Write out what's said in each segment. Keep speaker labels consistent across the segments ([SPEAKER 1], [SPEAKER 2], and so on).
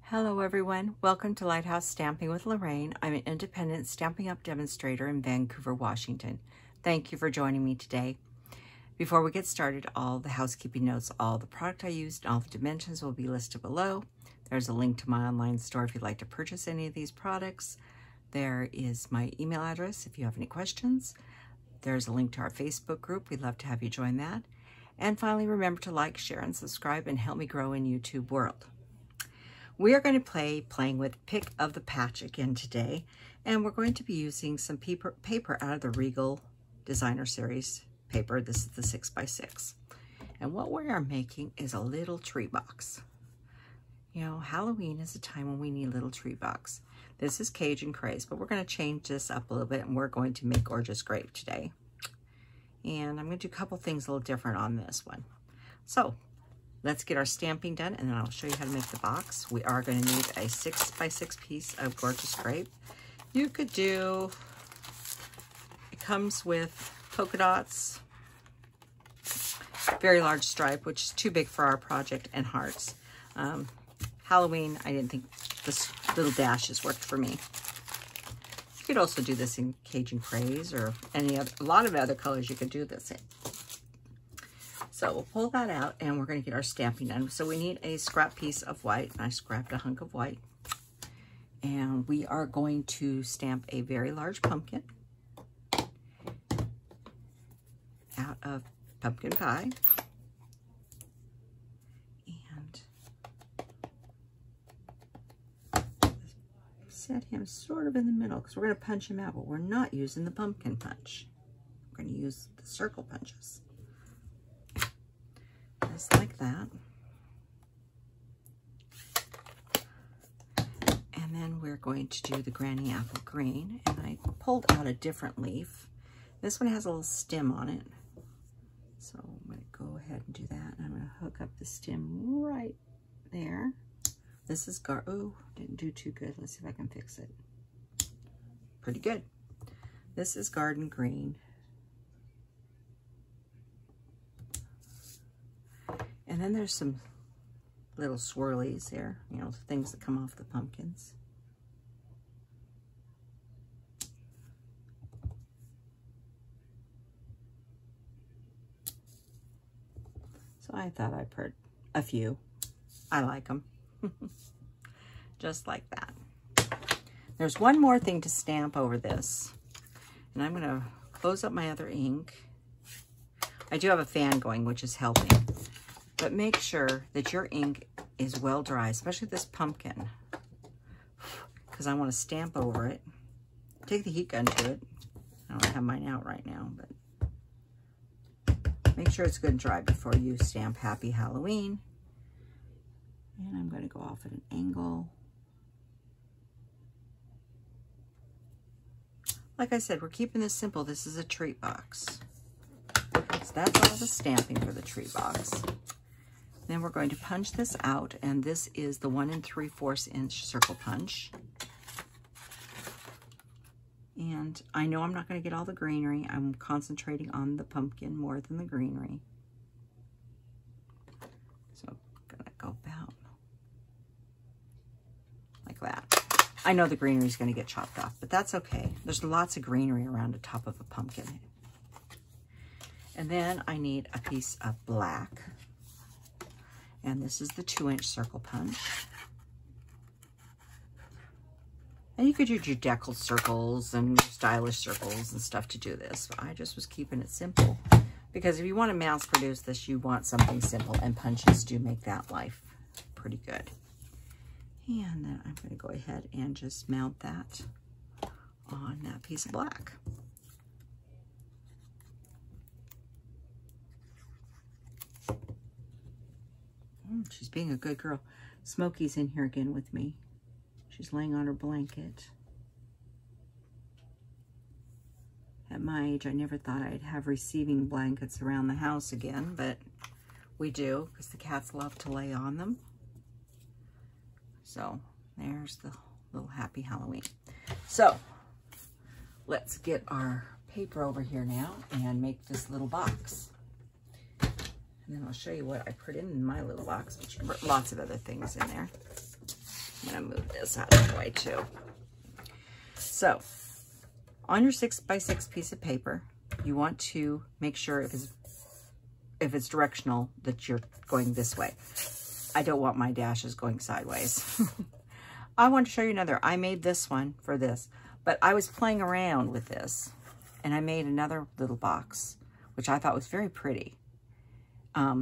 [SPEAKER 1] Hello everyone, welcome to Lighthouse Stamping with Lorraine. I'm an independent Stampin' Up! Demonstrator in Vancouver, Washington. Thank you for joining me today. Before we get started, all the housekeeping notes, all the product I used, and all the dimensions will be listed below. There's a link to my online store if you'd like to purchase any of these products. There is my email address if you have any questions. There's a link to our Facebook group. We'd love to have you join that. And finally, remember to like, share, and subscribe and help me grow in YouTube world. We are going to playing with Pick of the Patch again today, and we're going to be using some paper out of the Regal Designer Series paper. This is the 6x6. And what we are making is a little tree box. You know, Halloween is a time when we need a little tree box. This is Cajun Craze, but we're going to change this up a little bit, and we're going to make Gorgeous Grape today. And I'm going to do a couple things a little different on this one. So let's get our stamping done, and then I'll show you how to make the box. We are going to need a 6x6 piece of Gorgeous Grape. You could do, it comes with polka dots, very large stripe, which is too big for our project, and hearts. Halloween, I didn't think this little dashes worked for me. You could also do this in Cajun Craze or any other, a lot of other colors you could do this in. So we'll pull that out and we're going to get our stamping done. So we need a scrap piece of white. I scrapped a hunk of white. And we are going to stamp a very large pumpkin out of pumpkin pie. And set him sort of in the middle because we're going to punch him out, but we're not using the pumpkin punch. We're going to use the circle punches. Just like that. And then we're going to do the Granny Apple Green. And I pulled out a different leaf. This one has a little stem on it. So I'm going to go ahead and do that. And I'm going to hook up the stem right there. This is oh, didn't do too good. Let's see if I can fix it. Pretty good. This is Garden Green. And then there's some little swirlies there, you know, things that come off the pumpkins. So I thought I'd put a few. I like them. Just like that. There's one more thing to stamp over this. And I'm going to close up my other ink. I do have a fan going, which is helping. But make sure that your ink is well dry, especially this pumpkin, because I want to stamp over it. Take the heat gun to it. I don't have mine out right now, but make sure it's good and dry before you stamp Happy Halloween. And I'm going to go off at an angle. Like I said, we're keeping this simple. This is a treat box. So that's all the stamping for the treat box. Then we're going to punch this out, and this is the 1 3/4 inch circle punch. And I know I'm not going to get all the greenery. I'm concentrating on the pumpkin more than the greenery. So I'm going to go about like that. I know the greenery is going to get chopped off, but that's okay. There's lots of greenery around the top of a pumpkin. And then I need a piece of black. And this is the 2-inch circle punch. And you could use your deckled circles and stylish circles and stuff to do this. But I just was keeping it simple. Because if you want to mass produce this, you want something simple. And punches do make that life pretty good. And then I'm going to go ahead and just mount that on that piece of black. She's being a good girl. Smokey's in here again with me. She's laying on her blanket. At my age, I never thought I'd have receiving blankets around the house again, but we do because the cats love to lay on them. So there's the little Happy Halloween. So let's get our paper over here now and make this little box. And then I'll show you what I put in my little box, which lots of other things in there. I'm gonna move this out of the way too. So on your 6x6 piece of paper, you want to make sure if it's directional that you're going this way. I don't want my dashes going sideways. I want to show you another. I made this one for this, but I was playing around with this and I made another little box, which I thought was very pretty.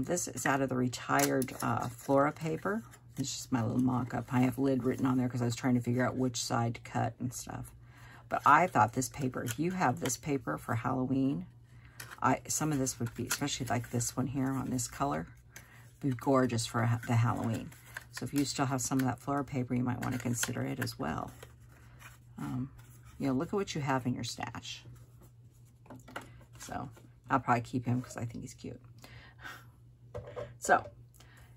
[SPEAKER 1] This is out of the retired Flora paper. It's just my little mock-up. I have lid written on there because I was trying to figure out which side to cut and stuff. But I thought this paper, if you have this paper for Halloween, some of this would be, especially like this one here on this color, be gorgeous for the Halloween. So if you still have some of that Flora paper, you might want to consider it as well. You know, look at what you have in your stash. So I'll probably keep him because I think he's cute. So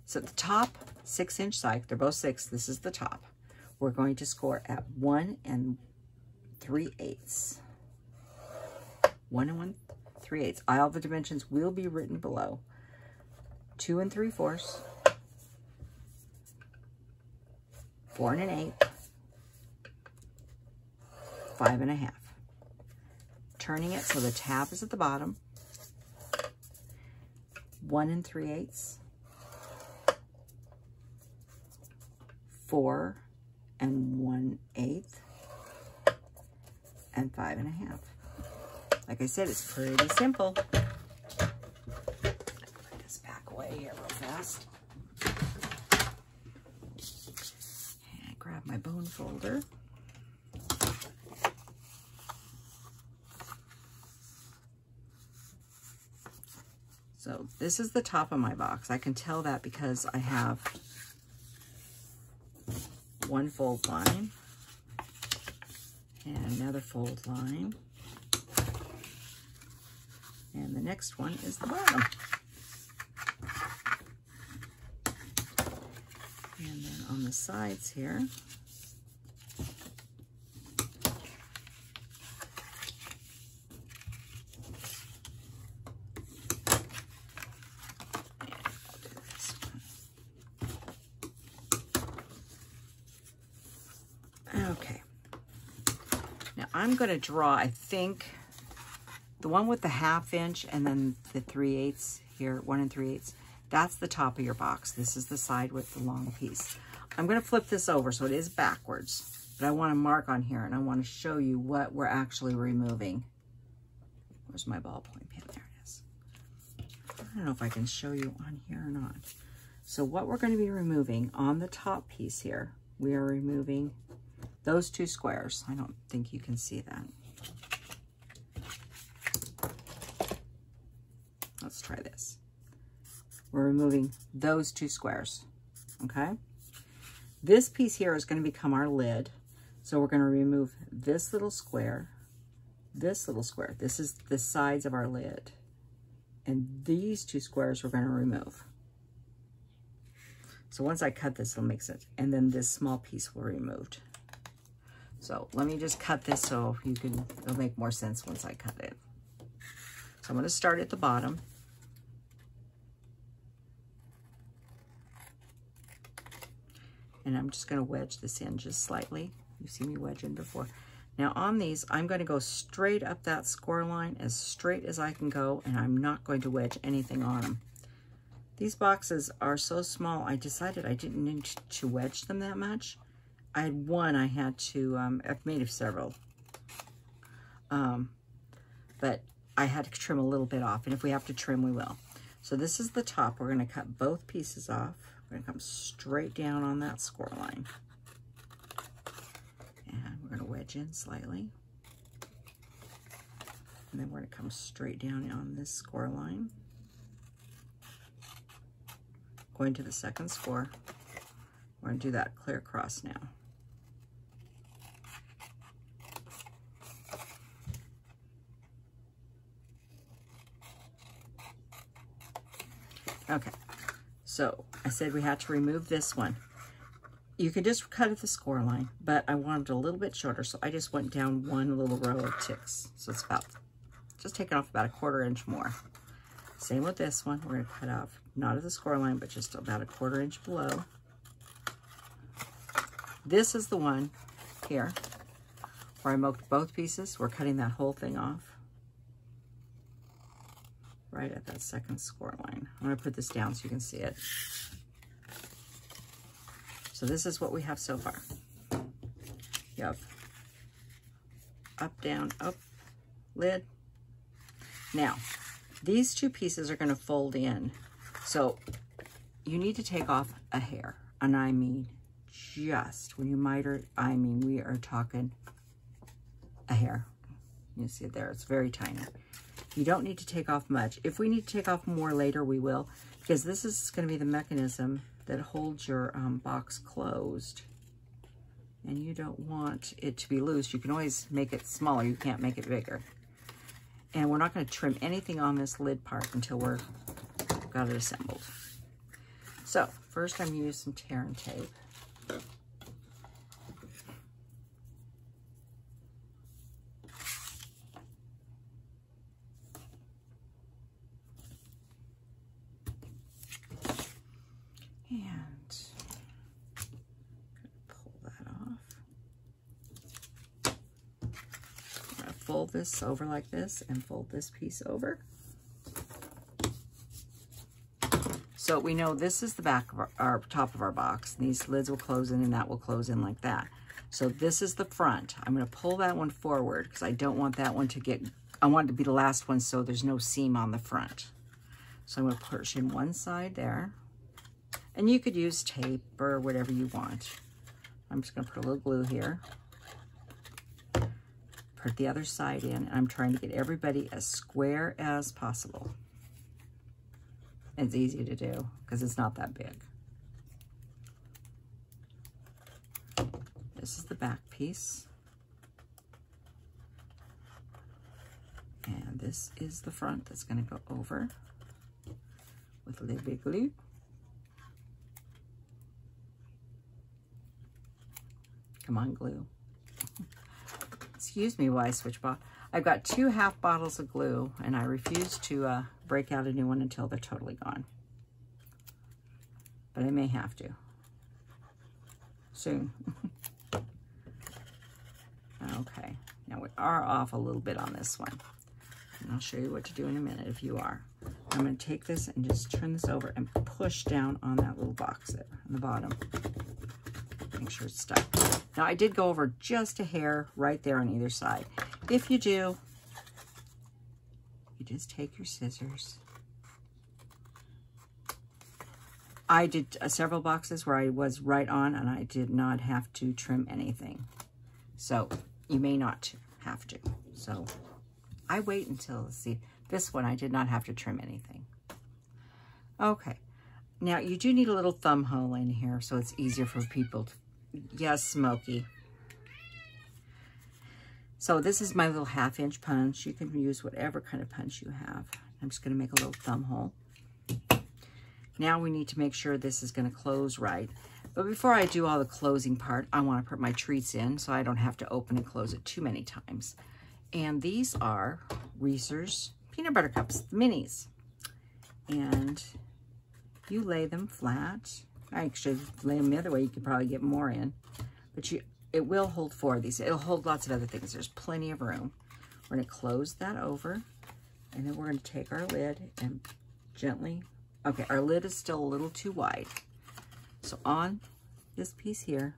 [SPEAKER 1] the top 6-inch side, they're both 6, this is the top. We're going to score at 1 3/8. 1 3/8. All the dimensions will be written below. 2 3/4. 4 1/8. 5 1/2. Turning it so the tab is at the bottom. 1 3/8. 4 1/8. And 5 1/2. Like I said, it's pretty simple. Put this back away here real fast. And grab my bone folder. So this is the top of my box. I can tell that because I have one fold line and another fold line. And the next one is the bottom. And then on the sides here, okay. Now I'm going to draw, I think, the one with the 1/2 inch and then the 3/8 here, 1 3/8. That's the top of your box. This is the side with the long piece. I'm going to flip this over so it is backwards, but I want to mark on here and I want to show you what we're actually removing. Where's my ballpoint pen? There it is. I don't know if I can show you on here or not. So what we're going to be removing on the top piece here, we are removing those 2 squares. I don't think you can see that. Let's try this. We're removing those 2 squares, okay? This piece here is going to become our lid. So we're going to remove this little square, this little square. This is the sides of our lid. And these 2 squares we're going to remove. So once I cut this, it'll make sense. And then this small piece will be removed. So let me just cut this so it'll make more sense once I cut it. So I'm going to start at the bottom. And I'm just going to wedge this in just slightly. You've seen me wedge in before. Now on these, I'm going to go straight up that score line as straight as I can go, and I'm not going to wedge anything on them. These boxes are so small, I decided I didn't need to wedge them that much. I had one I had to, I've made several. But I had to trim a little bit off, and if we have to trim, we will. So this is the top. We're going to cut both pieces off. We're going to come straight down on that score line. And we're going to wedge in slightly. And then we're going to come straight down on this score line. Going to the second score. We're going to do that clear across now. Okay, so I said we had to remove this one. You could just cut at the score line, but I wanted it a little bit shorter, so I just went down one little row of ticks. So it's about, just taking off about a 1/4 inch more. Same with this one. We're going to cut off, not at the score line, but just about a 1/4 inch below. This is the one here where I marked both pieces. We're cutting that whole thing off right at that second score line. I'm going to put this down so you can see it. So this is what we have so far. You have up, down, up, lid. Now, these two pieces are going to fold in. So you need to take off a hair. And I mean, just, when you miter, I mean, we are talking a hair. You see it there, it's very tiny. You don't need to take off much. If we need to take off more later, we will, because this is going to be the mechanism that holds your box closed. And you don't want it to be loose. You can always make it smaller. You can't make it bigger. And we're not going to trim anything on this lid part until we've got it assembled. So first I'm going to use some tear and tape. Fold this over like this and fold this piece over. So we know this is the back of our top of our box. These lids will close in and that will close in like that. So this is the front. I'm going to pull that one forward because I don't want that one to get, I want it to be the last one so there's no seam on the front. So I'm going to push in one side there. And you could use tape or whatever you want. I'm just going to put a little glue here. Put the other side in, and I'm trying to get everybody as square as possible. It's easy to do because it's not that big. This is the back piece. And this is the front that's going to go over with a little bit of glue. Come on, glue. Excuse me while I switch bottles. I've got 2 half bottles of glue, and I refuse to break out a new one until they're totally gone. But I may have to. Soon. Okay, now we are off a little bit on this one. And I'll show you what to do in a minute if you are. I'm going to take this and just turn this over and push down on that little box there on the bottom. Make sure it's stuck. Now I did go over just a hair right there on either side. If you do, you just take your scissors. I did several boxes where I was right on and I did not have to trim anything. So you may not have to. So I wait until, let's see, this one I did not have to trim anything. Okay. Now you do need a little thumb hole in here so it's easier for people to, yes, smoky. So this is my little 1/2 inch punch. You can use whatever kind of punch you have. I'm just going to make a little thumb hole. Now we need to make sure this is going to close right. But before I do all the closing part, I want to put my treats in so I don't have to open and close it too many times. And these are Reese's peanut butter cups, the minis. And you lay them flat. Actually, lay them the other way, you could probably get more in. But it will hold 4 of these. It'll hold lots of other things. There's plenty of room. We're going to close that over. And then we're going to take our lid and gently... Okay, our lid is still a little too wide. So on this piece here,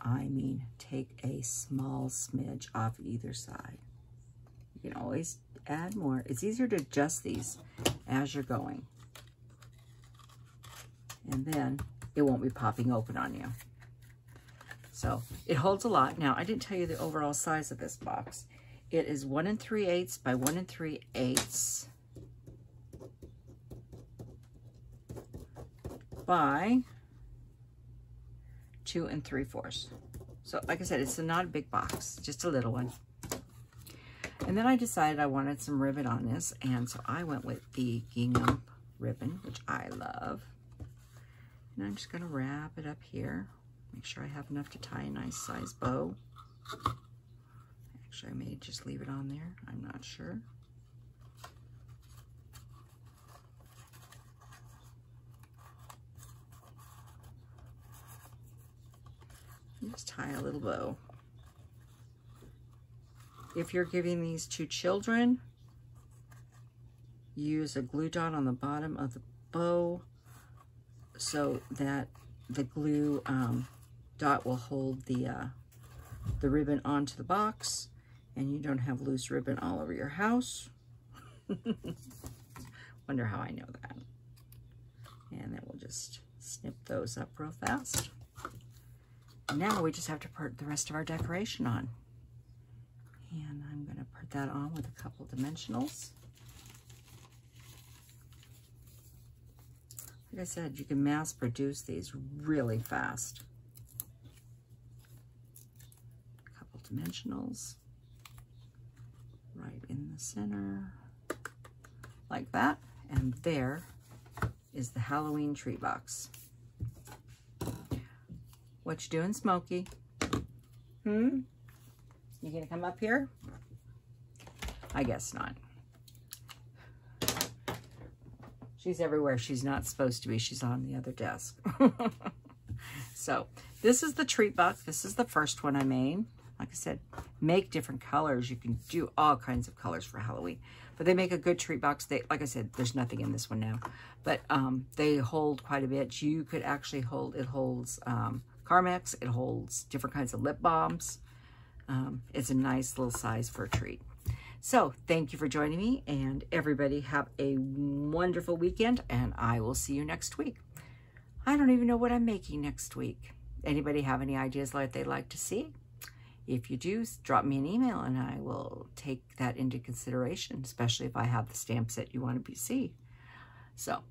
[SPEAKER 1] I mean, take a small smidge off either side. You can always add more. It's easier to adjust these as you're going. And then it won't be popping open on you. So it holds a lot. Now, I didn't tell you the overall size of this box. It is 1 3/8 by 1 3/8 by 2 3/4. So like I said, it's not a big box, just a little one. And then I decided I wanted some ribbon on this, and so I went with the gingham ribbon, which I love. And I'm just going to wrap it up here. Make sure I have enough to tie a nice size bow. Actually, I may just leave it on there. I'm not sure. Just tie a little bow. If you're giving these to children, use a glue dot on the bottom of the bow so that the glue dot will hold the ribbon onto the box and you don't have loose ribbon all over your house. Wonder how I know that. And then we'll just snip those up real fast. Now we just have to put the rest of our decoration on. And I'm going to put that on with a couple dimensionals. Like I said, you can mass produce these really fast. A couple dimensionals right in the center, like that. And there is the Halloween tree box. What you doing, Smokey? You gonna come up here? I guess not. She's everywhere she's not supposed to be. She's on the other desk. So this is the treat box. This is the first one I made. Like I said, make different colors. You can do all kinds of colors for Halloween. But they make a good treat box. They, like I said, there's nothing in this one now. But they hold quite a bit. You could actually hold, it holds Carmex. It holds different kinds of lip balms. It's a nice little size for a treat. So thank you for joining me, and everybody have a wonderful weekend, and I will see you next week. I don't even know what I'm making next week. Anybody have any ideas that they'd like to see? If you do, drop me an email and I will take that into consideration, especially if I have the stamp set you want to see. So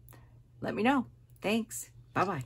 [SPEAKER 1] let me know. Thanks. Bye-bye.